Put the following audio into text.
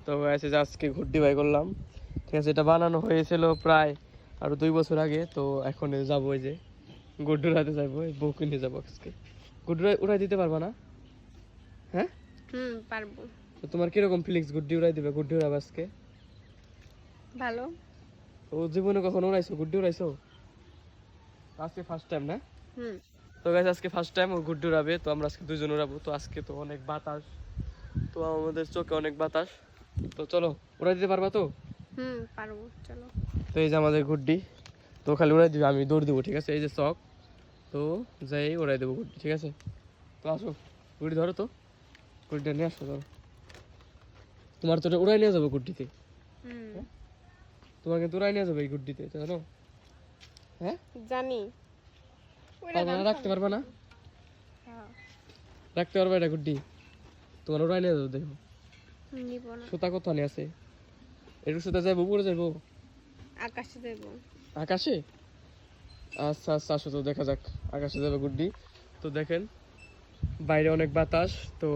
তো এসে যে আজকে গুড্ডি বাই করলাম, ঠিক আছে। এটা বানানো হয়েছিল প্রায় আরো 2 বছর আগে। তো এখন যাবো ওই যে গুড্ডু উড়াতে যাবো, বউকে নিয়ে যাবো আজকে। গুড্ডু উড়াই দিতে পারবা না? হ্যাঁ পারবো। তো তোমার কিরকম ফিলিংস গুড্ডি উড়াই দিবে? গুড্ডি উড়াবে আজকে? ভালো। ও জীবনে কখনো উড়াইছো? গুড্ডি উড়াইছো? আজকে ফার্স্ট টাইম না? তো গাইস আজকে ফার্স্ট টাইম ও গুড্ডি উড়াবে। তো আমরা আজকে দুজন উড়াবো। তো আজকে তো অনেক বাতাস, তো আমাদের চোখে অনেক বাতাস। তো চলো, উড়াই দিতে পারবা তো? পারবো, চলো। তো এই যে আমাদের গুড্ডি, তো খালি উড়াই দিবে, আমি দৌড় দেবো, ঠিক আছে। এই যে চক, তো যাই উড়াই দেবো গুড্ডি, ঠিক আছে। তো আসো, গুড্ডি ধরো তো, গুড্ডিটা নিয়ে আসো, ধরো। তোমার তো এটা উড়াই নিয়ে যাবো গুড্ডিতে, তোমার কিন্তু উড়াই নিয়ে যাবে এই গুড্ডিতে, জানো? হ্যাঁ জানি। পারবা না? রাখতে পারবা না? রাখতে পারবা এটা গুড্ডি? তোমার ওরাই নিয়ে যাবো, দেখো। সুতা কোথায় আছে? একটু সুতা যাইবো, উপরে যাইবো, আকাশে যাইবো। আকাশে? আচ্ছা আচ্ছা, আসো তো দেখা যাক। আকাশে যাবে গুড্ডি। তো দেখেন বাইরে অনেক বাতাস, তো